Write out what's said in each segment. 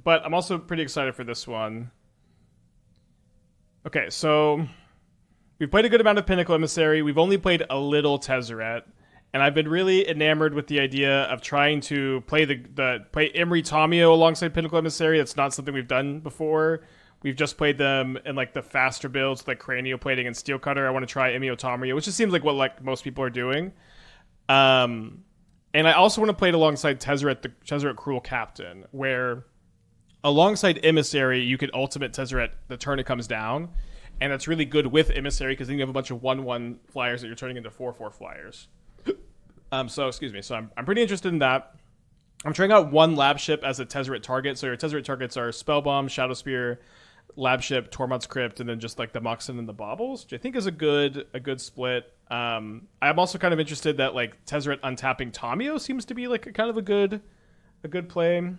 But I'm also pretty excited for this one. Okay, so we've played a good amount of Pinnacle Emissary. We've only played a little Tezzeret. And I've been really enamored with the idea of trying to play play Emry Tamiyo alongside Pinnacle Emissary. That's not something we've done before. We've just played them in like the faster builds, like Cranioplating and Steel Cutter. I want to try Emio Tamiyo, which just seems like what like most people are doing. And I also want to play it alongside Tezzeret, the Tezzeret Cruel Captain, where alongside Emissary, you can ultimate Tezzeret the turn it comes down. And that's really good with Emissary because then you have a bunch of 1/1 flyers that you're turning into 4/4 flyers. So I'm pretty interested in that. I'm trying out one Labship as a Tezzeret target. So your Tezzeret targets are Spellbomb, Shadowspear, Labship, Tormod's Crypt, and then just like the Mox and the Baubles, which I think is a good split. I'm also kind of interested that like Tezzeret untapping Tamiyo seems to be like a good play.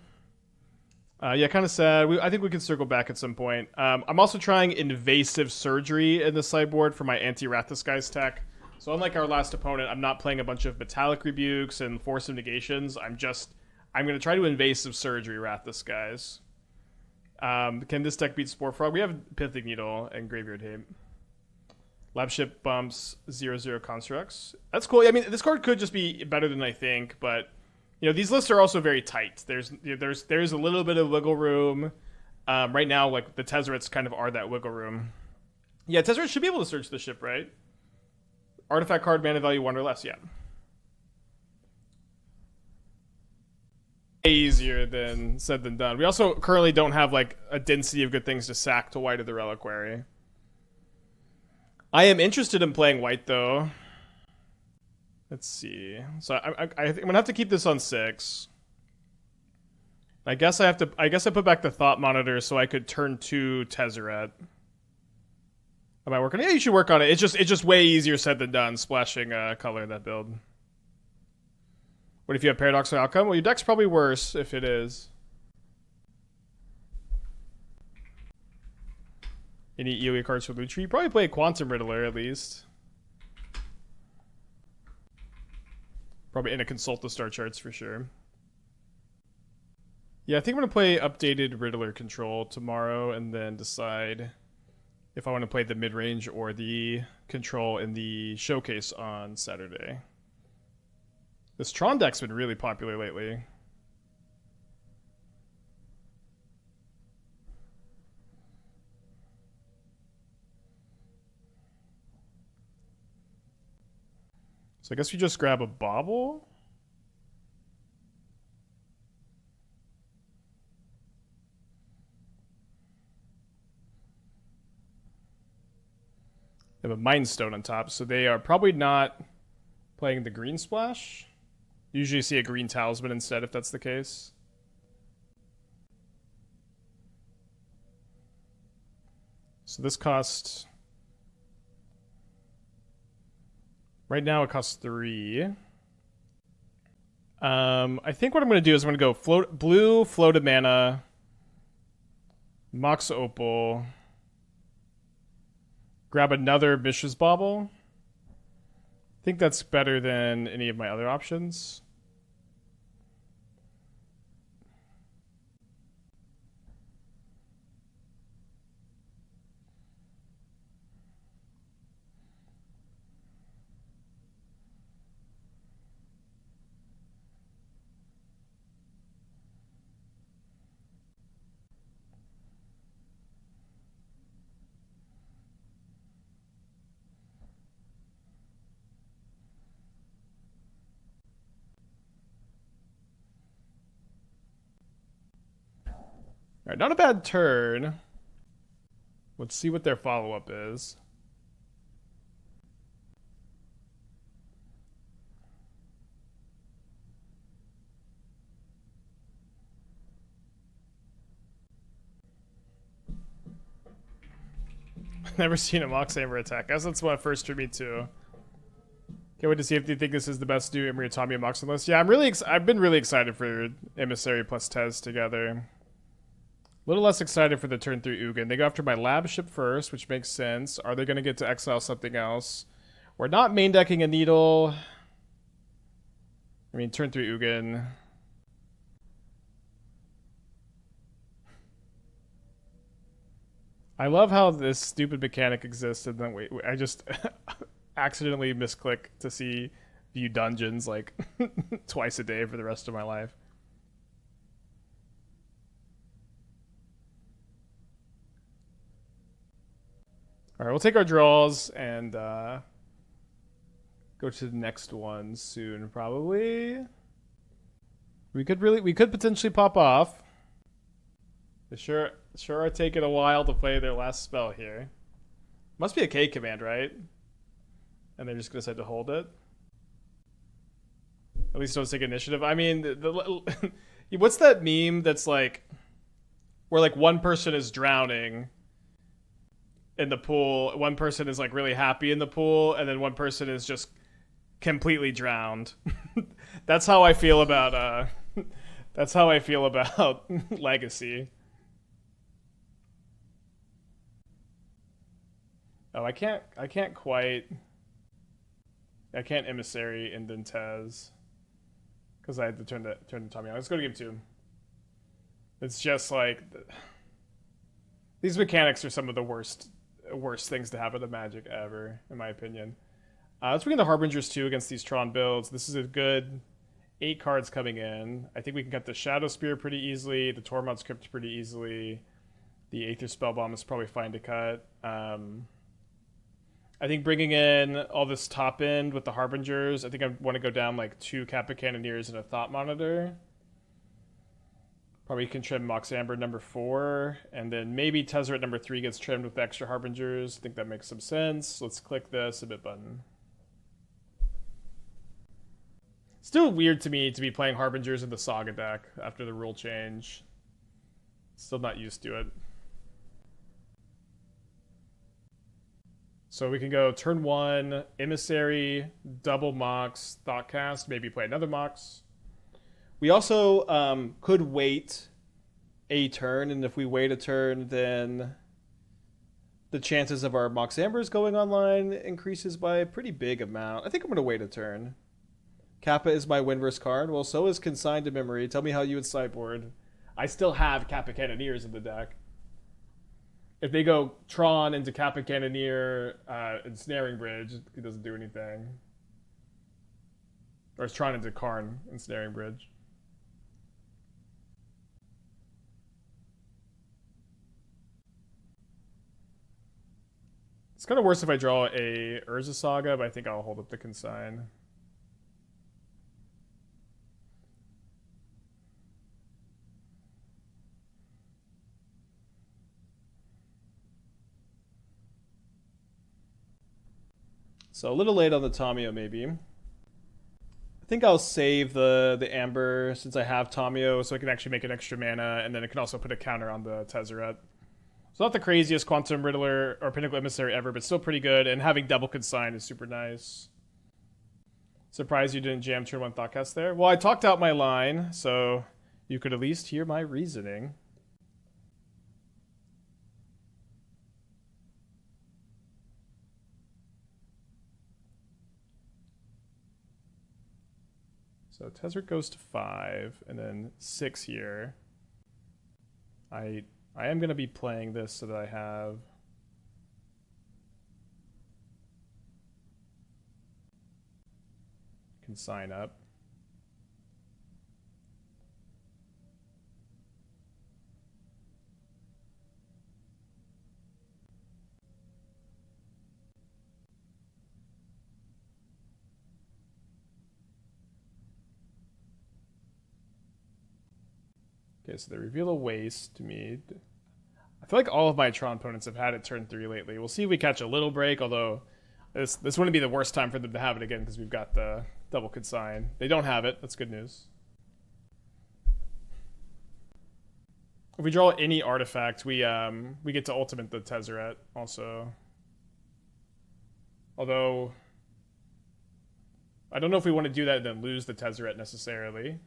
Yeah, kind of sad. I think we can circle back at some point. I'm also trying Invasive Surgery in the sideboard for my anti-Wrath Disguise tech. So unlike our last opponent, I'm not playing a bunch of Metallic Rebukes and Force of Negations. I'm going to try to Invasive Surgery Wrath Disguise. Can this deck beat Spore Frog? We have Pithing Needle and Graveyard Hate. Labship bumps 0/0 Constructs. That's cool. I mean, this card could just be better than I think, but you know, these lists are also very tight. There's a little bit of wiggle room. Right now, like the Tezzerets kind of are that wiggle room. Yeah, Tezzeret should be able to search the ship, right? Artifact card, mana value 1 or less, yeah. Easier than said than done. We also currently don't have like a density of good things to sack to White of the Reliquary. I am interested in playing White though. Let's see. So I think I'm gonna have to keep this on 6. I guess I put back the Thought Monitor so I could turn 2 Tezzeret. Am I working? Yeah, you should work on it. It's just way easier said than done, splashing color in that build. What if you have Paradoxical Outcome? Well, your deck's probably worse if it is. Any EoE cards for Lutri? You probably play a Quantum Riddler at least. Probably in a Consult the Star Charts for sure. Yeah, I think I'm going to play updated Riddler Control tomorrow and then decide if I want to play the mid-range or the control in the showcase on Saturday. This Tron deck's been really popular lately. So I guess we just grab a Bauble. They have a Mind Stone on top, so they are probably not playing the green splash. Usually see a green talisman instead if that's the case. So this costs... Right now it costs 3. I think what I'm going to do is I'm going to go blue, floated mana, Mox Opal, grab another Mishra's Bauble. I think that's better than any of my other options. Alright, not a bad turn. Let's see what their follow-up is. Never seen a Mox Amber attack. I guess that's what first drew me too. Can't wait to see if you think this is the best new Emry Tamiyo Mox list. Yeah, I've been really excited for Emissary plus Tezz together. A little less excited for the turn 3 Ugin. They go after my Labship first, which makes sense. Are they going to get to exile something else? We're not main decking a Needle. I mean, turn 3 Ugin. I love how this stupid mechanic exists, and then I just accidentally misclick to see view dungeons like twice a day for the rest of my life. All right, we'll take our draws and go to the next one soon, probably. We could potentially pop off. They sure are taking a while to play their last spell here. Must be a K command, right? And they're just gonna decide to hold it. At least don't take initiative. I mean, what's that meme that's like, where like one person is drowning in the pool, one person is like really happy in the pool, and then one person is just completely drowned. That's how I feel about Legacy. Oh, I can't Emissary and then Tezz because I had to turn to Tamiyo. Let's go to game 2. It's just like these mechanics are some of the worst things to happen to Magic ever, in my opinion. Let's bring in the Harbingers too against these Tron builds. This is a good 8 cards coming in. I think we can cut the Shadowspear pretty easily, the Tormod Crypt pretty easily. The Aether Spellbomb is probably fine to cut. I think bringing in all this top end with the Harbingers, I think I want to go down like 2 Kappa Cannoneers and a Thought Monitor. Probably can trim Mox Amber number 4, and then maybe Tezzeret number 3 gets trimmed with the extra Harbingers. I think that makes some sense. Let's click the submit button. Still weird to me to be playing Harbingers in the Saga deck after the rule change. Still not used to it. So we can go turn 1, Emissary, double Mox, Thoughtcast, maybe play another Mox. We also could wait a turn, and if we wait a turn, then the chances of our Mox Ambers going online increases by a pretty big amount. I think I'm going to wait a turn. Kappa is my win versus card. Well, so is Consigned to Memory. Tell me how you would sideboard. I still have Kappa Cannoneers in the deck. If they go Tron into Kappa Cannoneer and Snaring Bridge, it doesn't do anything. Or it's Tron into Karn and Snaring Bridge. It's kind of worse if I draw a Urza Saga, but I think I'll hold up the Consign. So a little late on the Tamiyo, maybe. I think I'll save the Amber since I have Tamiyo, so I can actually make an extra mana, and then it can also put a counter on the Tezzeret. So not the craziest Quantum Riddler or Pinnacle Emissary ever, but still pretty good, and having double Consign is super nice. Surprised you didn't jam turn 1 Thoughtcast there? Well, I talked out my line, so you could at least hear my reasoning. So Tezzeret goes to 5, and then 6 here. I am going to be playing this so that I have... can sign up. Okay, so they reveal a waste to me. I feel like all of my Tron opponents have had it turn 3 lately. We'll see if we catch a little break, although this wouldn't be the worst time for them to have it again because we've got the double Consign. They don't have it. That's good news. If we draw any artifact, we get to ultimate the Tezzeret also. Although I don't know if we want to do that and then lose the Tezzeret necessarily.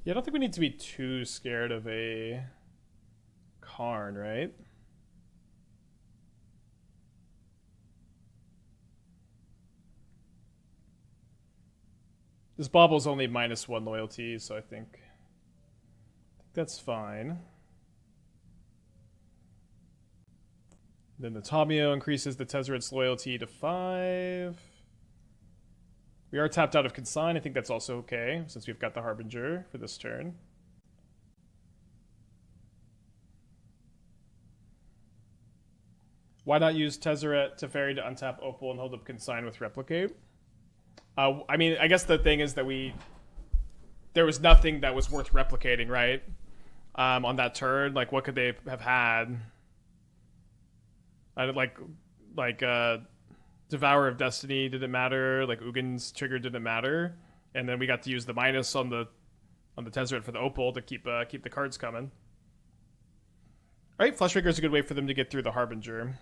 Yeah, I don't think we need to be too scared of a Karn, right? This Bauble's only -1 loyalty, so I think that's fine. Then the Tamiyo increases the Tezzeret's loyalty to 5. We are tapped out of Consign. I think that's also okay, since we've got the Harbinger for this turn. Why not use Tezzeret to Fairy to untap Opal and hold up Consign with Replicate? I mean, I guess the thing is that there was nothing that was worth replicating, right? On that turn, like what could they have had? Devourer of Destiny didn't matter. Like Ugin's trigger didn't matter, and then we got to use the minus on the Tezzeret for the Opal to keep the cards coming. All right, Fleshraker is a good way for them to get through the Harbinger.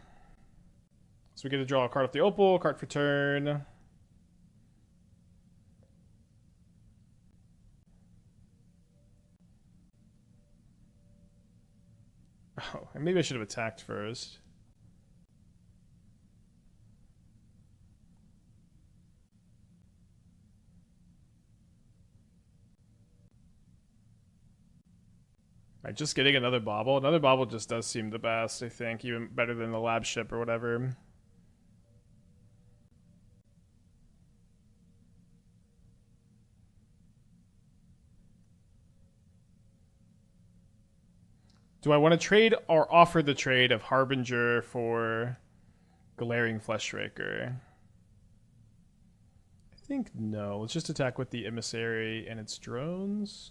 So we get to draw a card off the Opal, card for turn. Oh, and maybe I should have attacked first. Alright, just getting another Bauble. Another Bauble just does seem the best, I think. Even better than the Labship or whatever. Do I want to trade or offer the trade of Harbinger for Glaring Fleshraker? I think no. Let's just attack with the Emissary and its drones.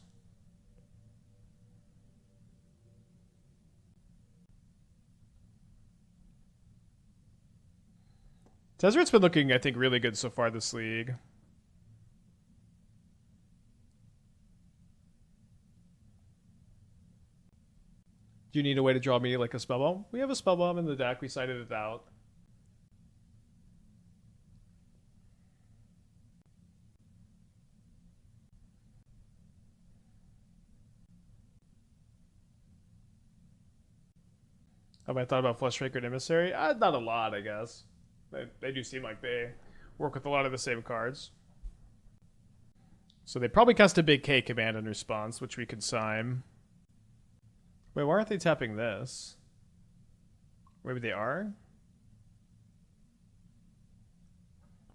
Tezzeret's been looking, I think, really good so far this league. Do you need a way to draw me like a Spellbomb? We have a Spellbomb in the deck. We cited it out. Have I thought about Fleshraker and Emissary? Not a lot, I guess. They do seem like they work with a lot of the same cards. So they probably cast a big K command in response, which we could sign. Wait, why aren't they tapping this? Maybe they are?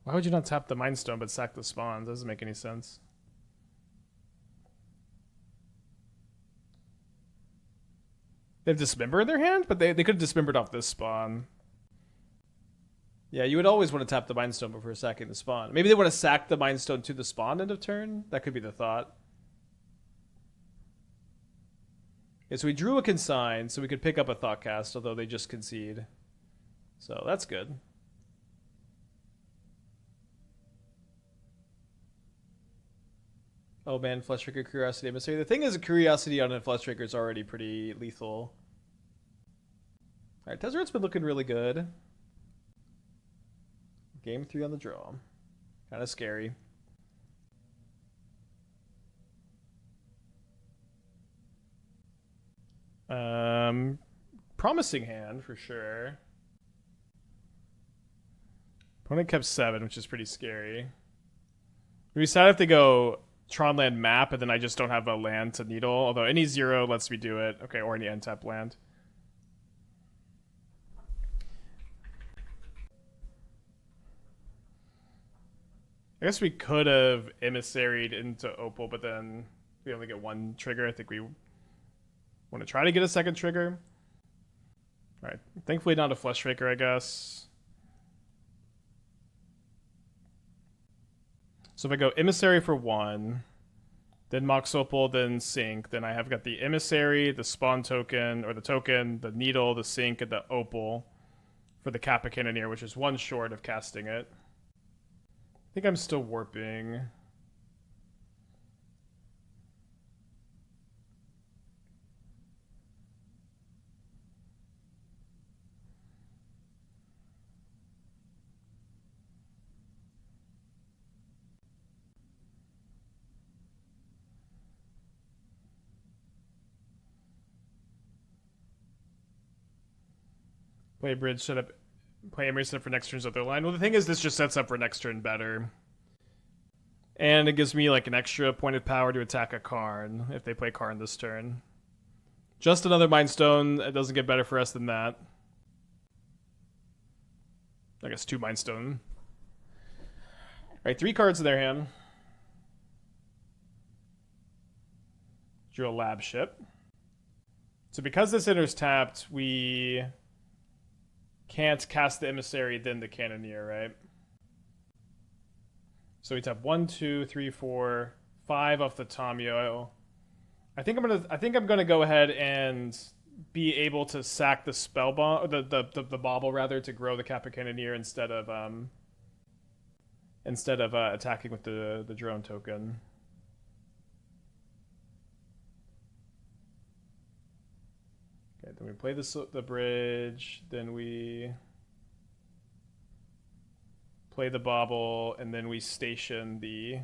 Why would you not tap the Mind Stone but sack the spawn? Doesn't make any sense. They have Dismember in their hand? But they could have Dismembered off this spawn. Yeah, you would always want to tap the Mind Stone before sacking the spawn. Maybe they want to sack the Mind Stone to the spawn end of turn? That could be the thought. Yeah, so we drew a Consign, so we could pick up a Thoughtcast, although they just concede. So that's good. Oh man, Fleshraker, Curiosity, Emissary. The thing is, a Curiosity on a Fleshraker is already pretty lethal. Alright, Tezzeret's been looking really good. Game 3 on the draw. Kind of scary. Promising hand for sure. Opponent kept 7, which is pretty scary. We decided if they go Tron land map, and then I just don't have a land to needle. Although any 0 lets me do it. Okay, or any end tap land. I guess we could have emissaried into Opal, but then we only get 1 trigger. I think we want to try to get a second trigger. Alright, thankfully not a Fleshraker, I guess. So if I go Emissary for 1, then Mox Opal, then Sync, then I have got the Emissary, the Spawn token, or the token, the Needle, the Sync, and the Opal for the Kappa Cannoneer, which is 1 short of casting it. I think I'm still warping. Play bridge setup. Play Emry setup for next turn's other line. Well, the thing is, this just sets up for next turn better. And it gives me like an extra point of power to attack a Karn if they play Karn this turn. Just another Mind Stone. It doesn't get better for us than that. I guess 2 Mind Stone. Alright, 3 cards in their hand. Drew a Labship. So because this enters tapped, we can't cast the Emissary, then the Cannoneer, right? So we tap 1, 2, 3, 4, 5 off the Tamiyo. I think I'm gonna go ahead and be able to sack the Spellbomb, the Bauble rather, to grow the Kappa Cannoneer instead of attacking with the drone token. Okay, then we play the bridge, then we play the Bauble, and then we station the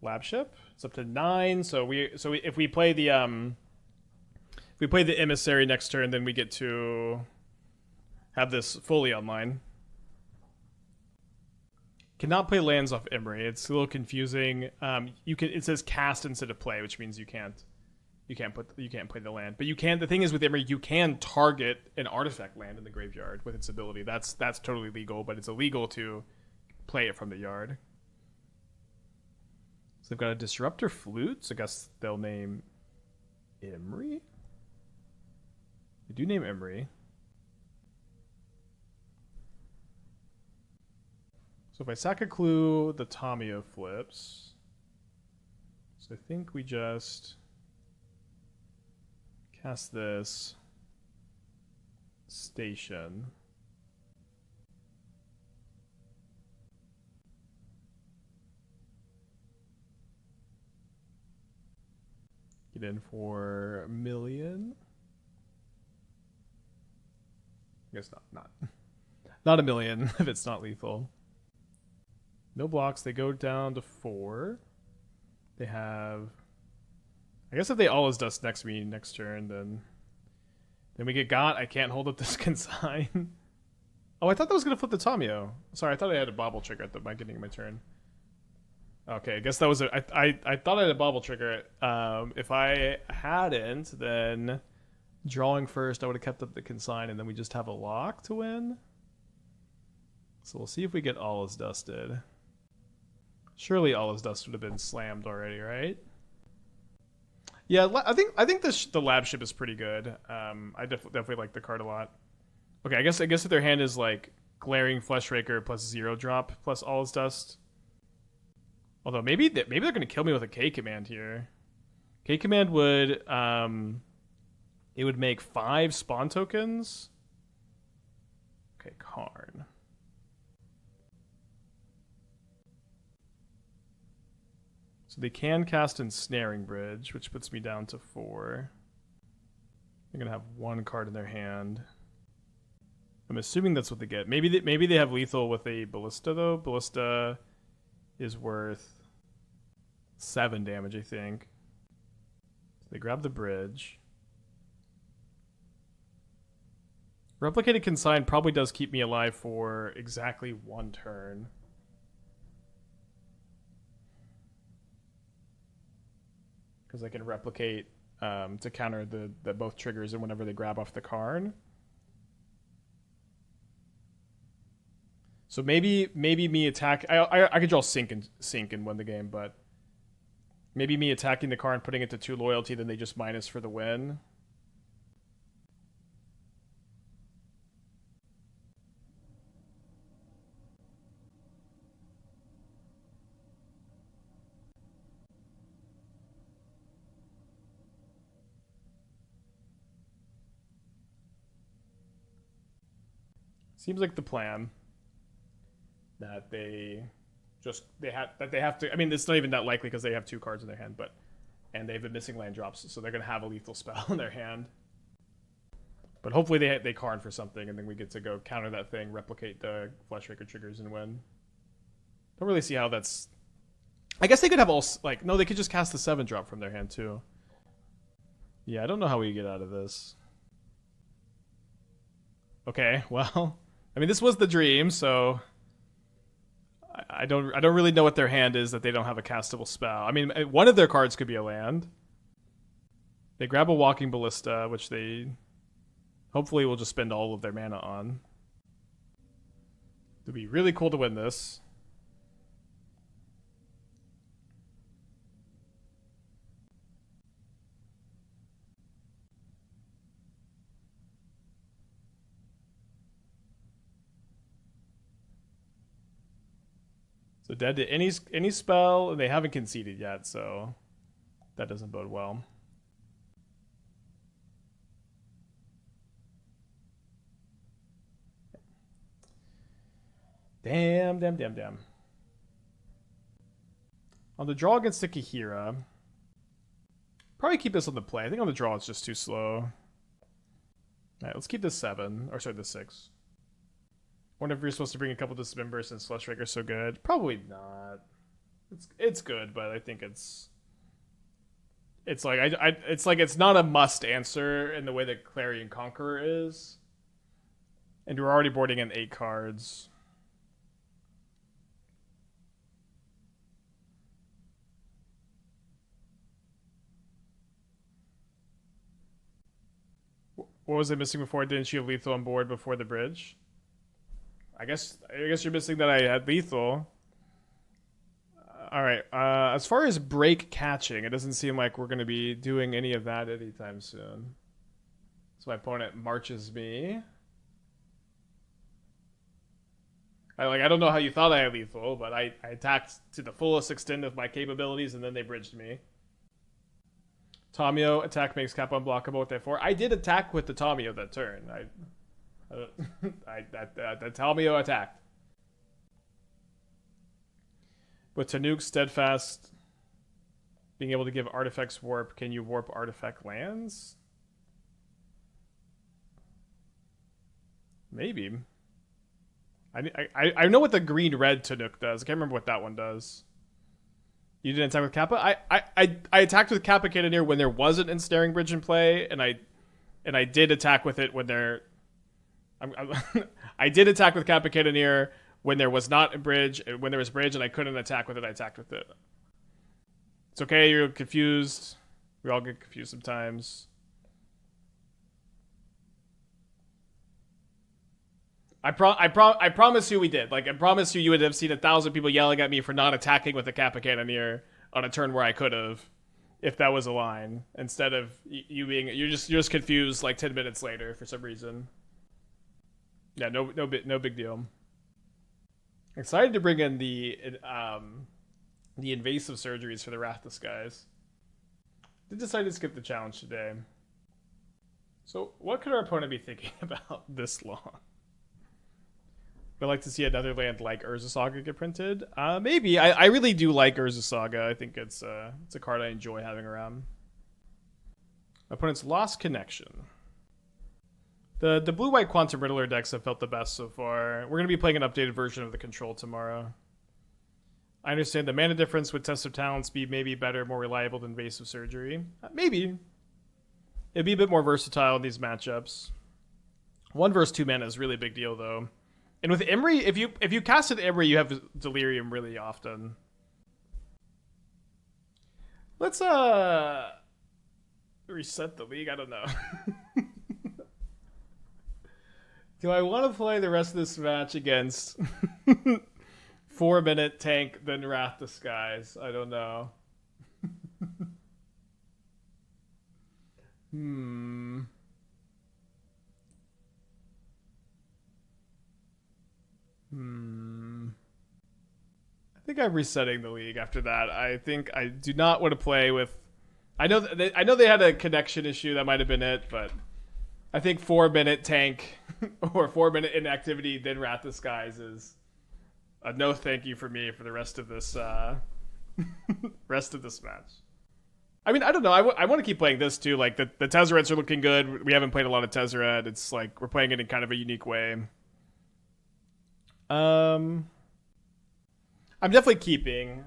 Labship. It's up to 9. So if we play the Emissary next turn, then we get to have this fully online. Cannot play lands off Emry. It's a little confusing. It says cast instead of play, which means you can't play the land. But you can. The thing is with Emry, you can target an artifact land in the graveyard with its ability. That's totally legal, but it's illegal to play it from the yard. So they've got a Disruptor Flute. So I guess they'll name Emry. They do name Emry. So if I sack a clue, the Tamiyo flips. So I think we just cast this station. Get in for 1 million. I guess not 1 million if it's not lethal. No blocks. They go down to 4. They have. I guess if they all is dust next me next turn, then we get got. I can't hold up this consign. Oh, I thought that was gonna flip the Tamiyo. Sorry, I thought I had a Bauble trigger at the beginning of my turn. Okay, I guess that was I thought I had a Bauble trigger. If I hadn't, then drawing first, I would have kept up the consign, and then we just have a lock to win. So we'll see if we get all is dusted. Surely all is dust would have been slammed already, right? Yeah, I think the Labship is pretty good. I definitely like the card a lot. Okay, I guess if their hand is like Glaring Fleshraker plus 0 drop plus all is dust. Although maybe they're gonna kill me with a K command here. K command would it would make 5 spawn tokens. Okay, Karn. So they can cast Ensnaring Bridge, which puts me down to 4. They're gonna have 1 card in their hand. I'm assuming that's what they get. Maybe they have lethal with a Ballista though. Ballista is worth 7 damage, I think. So they grab the bridge. Replicated Consign probably does keep me alive for exactly 1 turn. Because I can replicate to counter the both triggers and whenever they grab off the Karn. So maybe me attack. I could draw sink and win the game, but maybe me attacking the Karn, putting it to 2 loyalty, then they just minus for the win. Seems like the plan. That they have to. I mean, it's not even that likely because they have 2 cards in their hand, and they have the missing land drops, so they're gonna have a lethal spell in their hand. But hopefully they Karn for something, and then we get to go counter that thing, replicate the Fleshraker triggers, and win. Don't really see how that's. I guess they could have all no, they could just cast the 7 drop from their hand too. Yeah, I don't know how we get out of this. Okay, well, I mean, this was the dream, so. I don't really know what their hand is that they don't have a castable spell. I mean, one of their cards could be a land. They grab a Walking Ballista, which they hopefully will just spend all of their mana on. It'd be really cool to win this. So dead to any spell, and they haven't conceded yet, so that doesn't bode well. Damn. On the draw against Tikahira, probably keep this on the play. I think on the draw it's just too slow. All right, let's keep this 7, or sorry, this 6. Wonder if you're supposed to bring a couple Dismember since Flesh Raker's so good. Probably not. It's good, but I think it's like it's not a must answer in the way that Clarion Conqueror is. And we're already boarding in 8 cards. What was I missing before? Didn't you have lethal on board before the bridge? I guess you're missing that I had lethal. All right. As far as break catching, it doesn't seem like we're going to be doing any of that anytime soon. So my opponent marches me. I don't know how you thought I had lethal, but I attacked to the fullest extent of my capabilities, and then they bridged me. Tamiyo, attack makes Kappa unblockable with that 4. I did attack with the Tamiyo that turn. That Tamiyo attacked. With Tanuk Steadfast being able to give artifacts warp, can you warp artifact lands? Maybe. I know what the green-red Tanuk does. I can't remember what that one does. You didn't attack with Kappa? I attacked with Kappa Cannoneer when there wasn't Ensnaring Bridge in play, and I did attack with it when there... I did attack with Kappa Cannoneer when there was not a bridge, when there was bridge and I couldn't attack with it, I attacked with it. It's okay, you're confused. We all get confused sometimes. I promise you we did. Like, I promise you would have seen 1,000 people yelling at me for not attacking with a Kappa Cannoneer on a turn where I could have, if that was a line, instead of you being you're just confused like 10 minutes later for some reason. Yeah, no big deal. Excited to bring in the invasive surgeries for the Wrath Disguise. Did decide to skip the challenge today. So what could our opponent be thinking about this long? I'd like to see another land like Urza Saga get printed. Maybe. I really do like Urza Saga. I think it's a card I enjoy having around. Opponent's Lost Connection. The blue-white Quantum Riddler decks have felt the best so far. We're going to be playing an updated version of the Control tomorrow. I understand the mana difference with Test of Talent Speed may be better, more reliable than Invasive Surgery. Maybe. It'd be a bit more versatile in these matchups. 1 versus 2 mana is a really big deal, though. And with Emry, if you casted Emry, you have Delirium really often. Let's reset the league. I don't know. Do I want to play the rest of this match against 4-minute tank then Wrath Disguise? I don't know. I think I'm resetting the league after that. I think I do not want to play with... I know they had a connection issue. That might have been it, but... I think 4-minute tank or 4-minute inactivity, then Wrath Disguise is a no thank you for me for the rest of this match. I mean, I don't know. I want to keep playing this too. Like the Tezzerets are looking good. We haven't played a lot of Tezzeret. It's like we're playing it in kind of a unique way. I'm definitely keeping.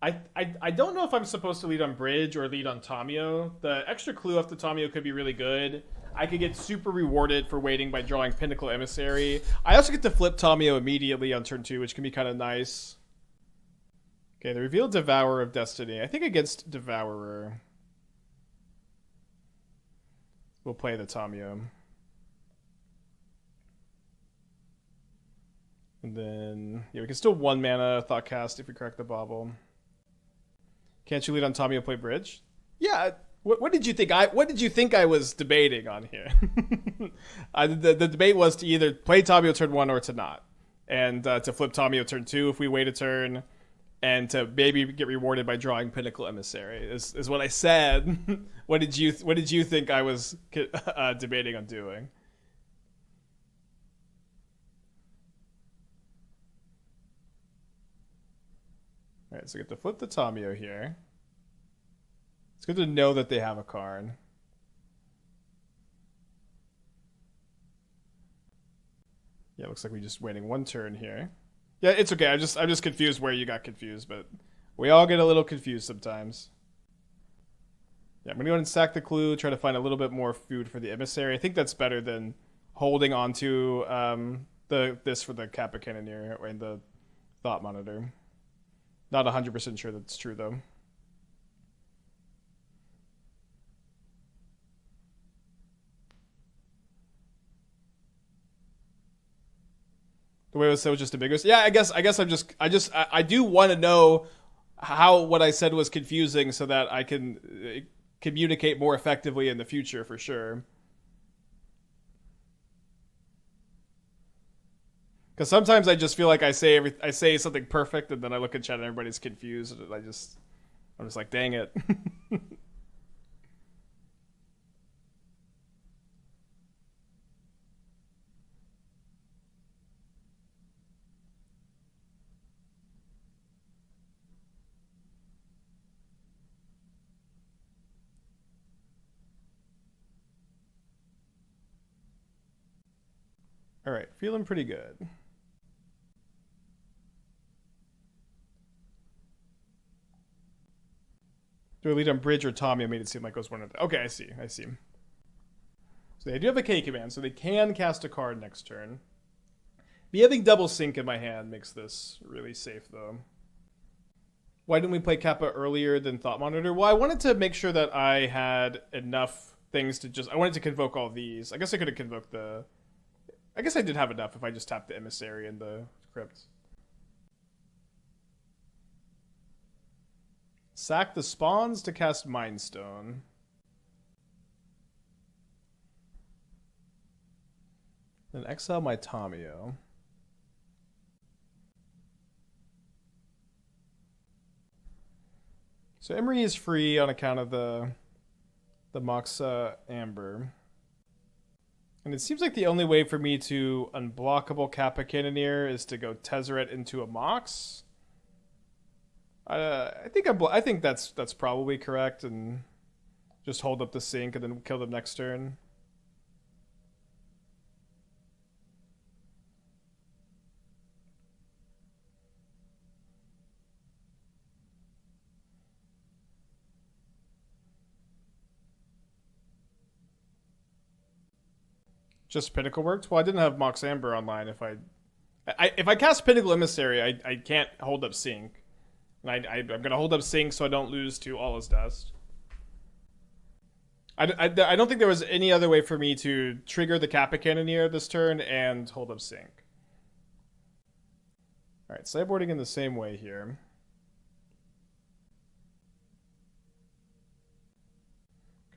I don't know if I'm supposed to lead on Bridge or lead on Tamiyo. The extra clue off the Tamiyo could be really good. I could get super rewarded for waiting by drawing Pinnacle Emissary. I also get to flip Tamiyo immediately on turn 2, which can be kind of nice. Okay, the revealed Devourer of Destiny. I think against Devourer. We'll play the Tamiyo. And then, yeah, we can still 1 mana Thoughtcast if we correct the Bauble. Can't you lead on Tamiyo play bridge? Yeah. What did you think? What did you think I was debating on here? The debate was to either play Tamiyo turn 1 or to not, and to flip Tamiyo turn 2 if we wait a turn, and to maybe get rewarded by drawing Pinnacle Emissary. Is what I said. What did you think I was debating on doing? All right, so we get to flip the Tamiyo here. It's good to know that they have a card. Yeah, looks like we're just waiting 1 turn here. Yeah, it's okay. I'm just confused where you got confused, but we all get a little confused sometimes. Yeah, I'm gonna go ahead and sack the clue, try to find a little bit more food for the emissary. I think that's better than holding onto this for the Kappa Cannoneer and the Thought Monitor. Not 100% sure that's true though. The way it was so just ambiguous. Yeah, I guess I do want to know how what I said was confusing so that I can communicate more effectively in the future for sure. Because sometimes I just feel like I say something perfect and then I look at chat and everybody's confused and I'm just like, dang it. All right, feeling pretty good. Do I lead on bridge or Tommy? I made it seem like it was one of the... Okay, I see. So they do have a K command, so they can cast a card next turn. Me having double sync in my hand makes this really safe, though. Why didn't we play Kappa earlier than Thought Monitor? Well, I wanted to make sure that I had enough things to just... I wanted to convoke all these. I guess I could have convoked the... I guess I did have enough if I just tapped the Emissary and the Crypt. Sack the spawns to cast Mind Stone. Then exile my Tamiyo. So Emry is free on account of the Mox Amber. And it seems like the only way for me to unblockable Kappa Cannoneer is to go Tezzeret into a Mox. I think that's probably correct, and just hold up the sync and then kill them next turn. Just Pinnacle worked? Well, I didn't have Mox Amber online. If I cast Pinnacle Emissary, I can't hold up sync. And I'm going to hold up sync so I don't lose to All Is Dust. I don't think there was any other way for me to trigger the Kappa Cannoneer this turn and hold up sync. Alright, sideboarding in the same way here.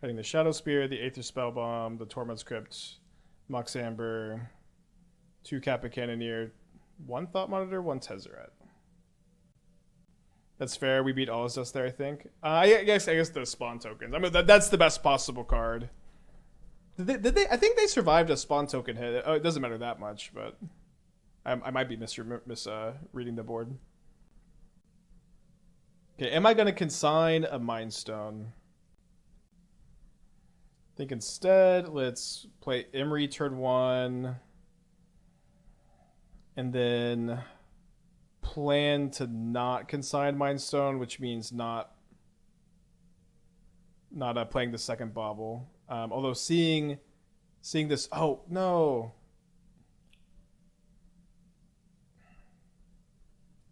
Cutting the Shadowspear, the Aether Spellbomb, the Tormod's Crypt, Mox Amber, 2 Kappa Cannoneer, 1 Thought Monitor, 1 Tezzeret. That's fair. We beat All Is Dust there, I think. I guess the spawn tokens. I mean, that's the best possible card. Did they? I think they survived a spawn token hit. Oh, it doesn't matter that much, but I might be reading the board. Okay, am I going to consign a Mind Stone? I think instead, let's play Emry turn 1. And then plan to not consign Mind Stone, which means not playing the second Bauble. Although seeing this... Oh, no.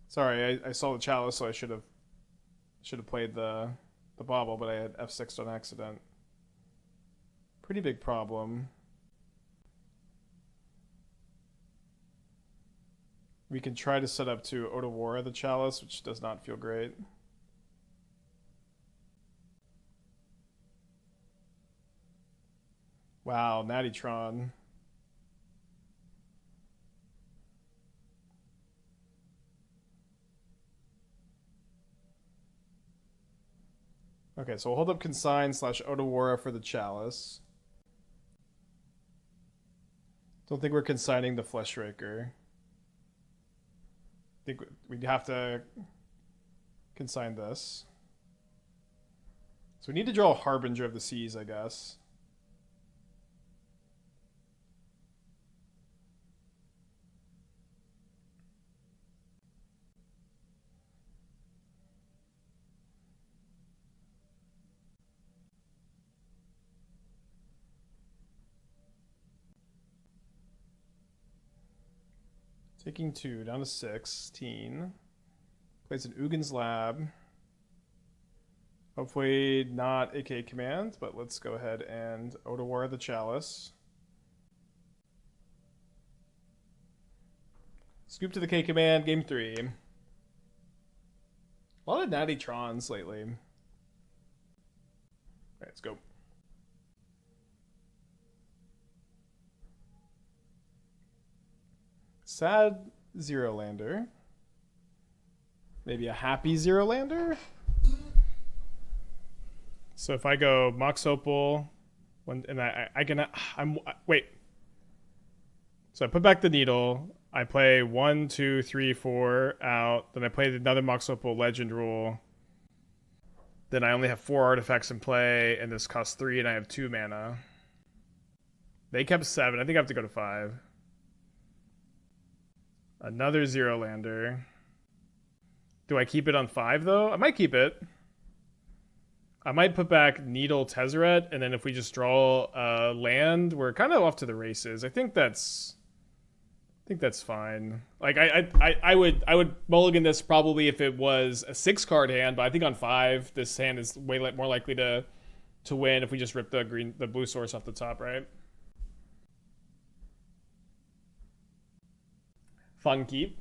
Sorry, I saw the Chalice, so I should have played the Bauble, but I had F6'd on accident. Pretty big problem. We can try to set up to Otawara the Chalice, which does not feel great. Wow, Nattytron. Okay, so we'll hold up Consign / Otawara for the Chalice. Don't think we're consigning the Fleshraker. I think we'd have to consign this. So we need to draw a Harbinger of the Seas, I guess. Taking 2 down to 16. Plays an Ugin's Lab. Hopefully not AK Command, but let's go ahead and Otawara the Chalice. Scoop to the K Command, game 3. A lot of Nattytrons lately. Alright, let's go. Sad Zero Lander. Maybe a happy Zero Lander? So if I go Mox Opal, and wait. So I put back the Needle. I play 1, 2, 3, 4 out. Then I play another Mox Opal Legend Rule. Then I only have 4 artifacts in play, and this costs 3, and I have 2 mana. They kept 7. I think I have to go to 5. Another Zero Lander. Do I keep it on 5, though? I might keep it. I might put back Needle Tezzeret, and then if we just draw a land, we're kind of off to the races. I think that's fine. Like I would mulligan this probably if it was a 6-card hand, but I think on 5 this hand is way more likely to win if we just rip the blue source off the top, right? Fun keep.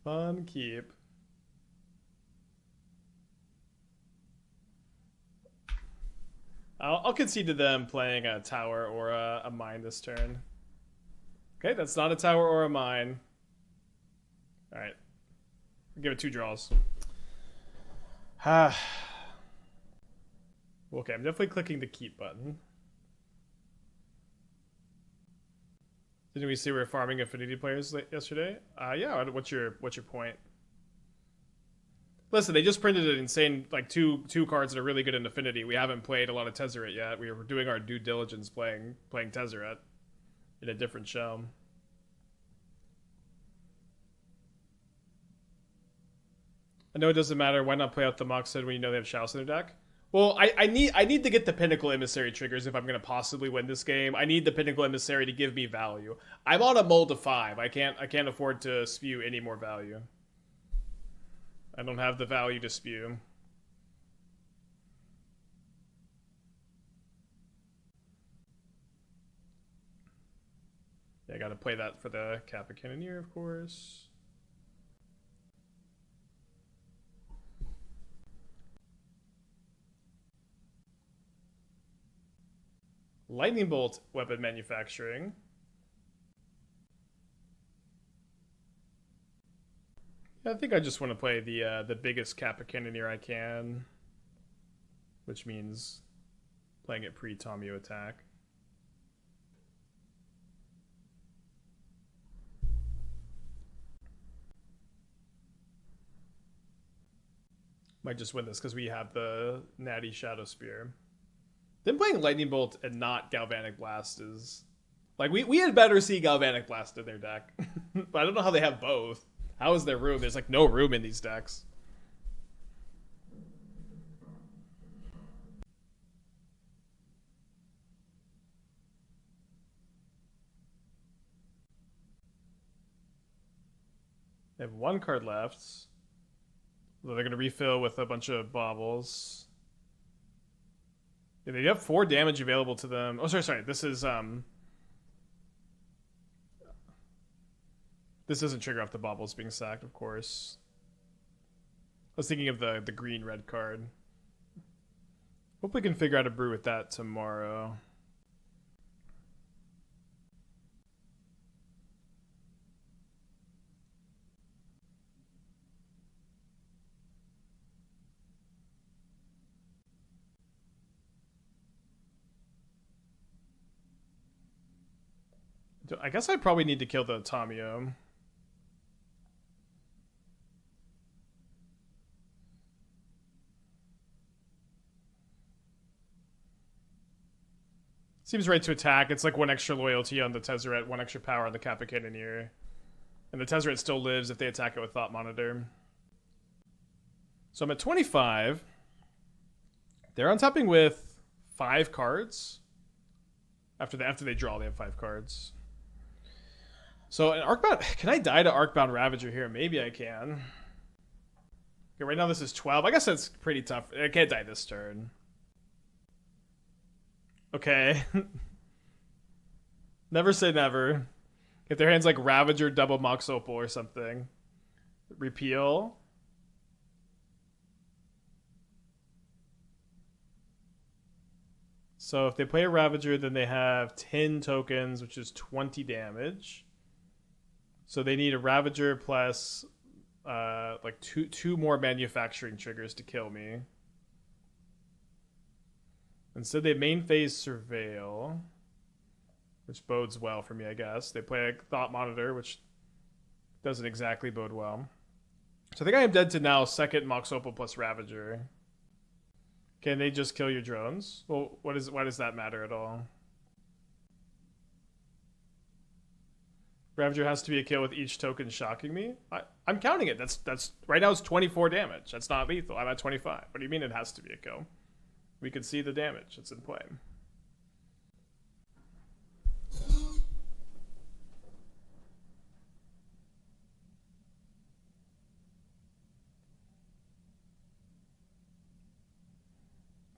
Fun keep. I'll concede to them playing a tower or a mine this turn. Okay, that's not a tower or a mine. Alright. I'll give it 2 draws. Okay, I'm definitely clicking the keep button. Didn't we see we were farming Affinity players yesterday? Yeah, what's your point? Listen, they just printed an insane, like, two cards that are really good in Affinity. We haven't played a lot of Tezzeret yet. We were doing our due diligence playing Tezzeret in a different show. I know it doesn't matter. Why not play out the Mox when you know they have Shouse in their deck? Well, I need to get the Pinnacle Emissary triggers if I'm going to possibly win this game. I need the Pinnacle Emissary to give me value. I'm on a mold of 5. I can't afford to spew any more value. I don't have the value to spew. Yeah, I gotta play that for the Kappa Cannoneer, of course. Lightning Bolt weapon manufacturing. I think I just want to play the biggest Kappa Cannoneer I can, which means playing it pre-Tamiyo attack. Might just win this because we have the natty Shadowspear. Them playing Lightning Bolt and not Galvanic Blast is... Like, we had better see Galvanic Blast in their deck. But I don't know how they have both. How is there room? There's, like, no room in these decks. They have 1 card left. They're going to refill with a bunch of baubles. Yeah, they have 4 damage available to them. Oh, sorry. This doesn't trigger off the Baubles being sacked, of course. I was thinking of the green-red card. Hope we can figure out a brew with that tomorrow. I guess I probably need to kill the Tamiyo. Seems right to attack. It's like 1 extra loyalty on the Tezzeret, 1 extra power on the Kappa Cannoneer. And the Tezzeret still lives if they attack it with Thought Monitor. So I'm at 25. They're untapping with 5 cards. After they draw, they have 5 cards. So an Arcbound, can I die to Arcbound Ravager here? Maybe I can. Okay, right now this is 12. I guess that's pretty tough. I can't die this turn. Okay. Never say never. If their hand's like Ravager, double Mox Opal or something. Repeal. So if they play a Ravager, then they have 10 tokens, which is 20 damage. So they need a Ravager plus like two more manufacturing triggers to kill me. Instead, they main phase Surveil, which bodes well for me, I guess. They play a Thought Monitor, which doesn't exactly bode well. So I think I am dead to now 2nd Mox Opal plus Ravager. Can they just kill your drones? Well, why does that matter at all? Ravager has to be a kill with each token shocking me. I'm counting it. That's right now it's 24 damage. That's not lethal. I'm at 25. What do you mean it has to be a kill? We can see the damage that's in play.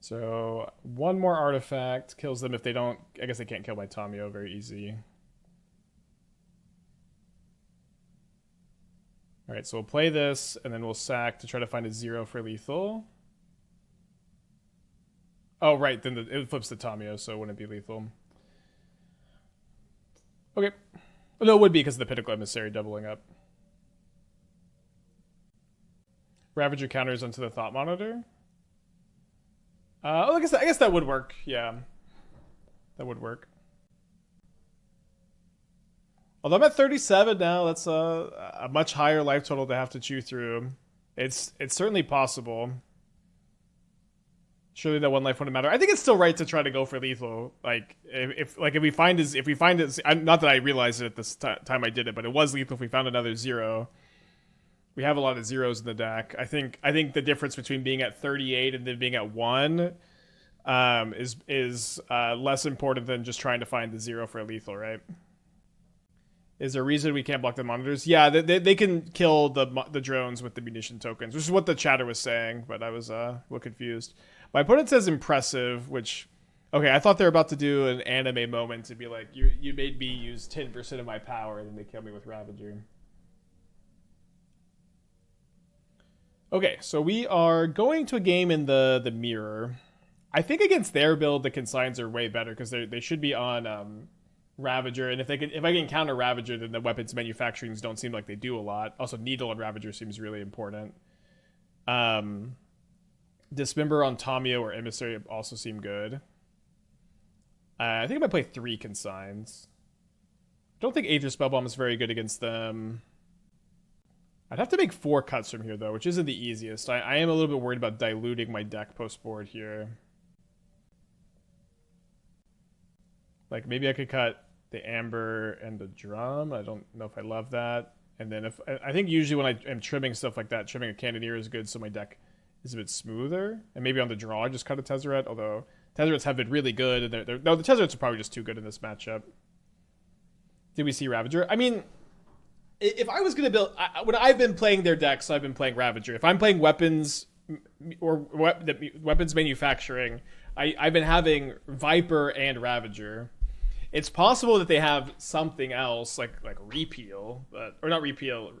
So 1 more artifact kills them if they don't. I guess they can't kill my Tamiyo very easy. All right, so we'll play this, and then we'll sack to try to find a 0 for lethal. Oh, right, then it flips the Tamiyo, so it wouldn't be lethal. Okay. Well, no, it would be because of the Pinnacle Emissary doubling up. Ravager counters onto the Thought Monitor. I guess that would work, yeah. That would work. Although I'm at 37 now, that's a much higher life total to have to chew through. It's certainly possible. Surely that 1 life wouldn't matter. I think it's still right to try to go for lethal. Like if we find it, not that I realized it at this time I did it, but it was lethal if we found another 0. We have a lot of 0s in the deck. I think the difference between being at 38 and then being at 1 is less important than just trying to find the 0 for a lethal, right? Is there a reason we can't block the monitors? Yeah, they can kill the drones with the munition tokens, which is what the chatter was saying, but I was a little confused. My opponent says impressive, which, okay, I thought they were about to do an anime moment to be like, you made me use 10% of my power, and then they kill me with Ravager. Okay, so we are going to a game in the mirror. I think against their build, the consigns are way better because they should be on Ravager, and if I can counter Ravager, then the weapons manufacturings don't seem like they do a lot. Also, Needle and Ravager seems really important. Dismember on Tamiyo or Emissary also seem good. I think I might play 3 consigns. I don't think Aether Spellbomb is very good against them. I'd have to make 4 cuts from here, though, which isn't the easiest. I am a little bit worried about diluting my deck post-board here. Like, maybe I could cut the Amber and the Drum. I don't know if I love that. And then I think usually when I am trimming stuff like that, trimming a Cannoneer is good so my deck is a bit smoother. And maybe on the draw I just cut a Tezzeret, although Tezzerets have been really good. And no, the Tezzerets are probably just too good in this matchup. Did we see Ravager? I mean, if I was going to build... when I've been playing their decks, I've been playing Ravager. If I'm playing weapons or weapons manufacturing, I've been having Viper and Ravager. It's possible that they have something else like Repeal, or not Repeal.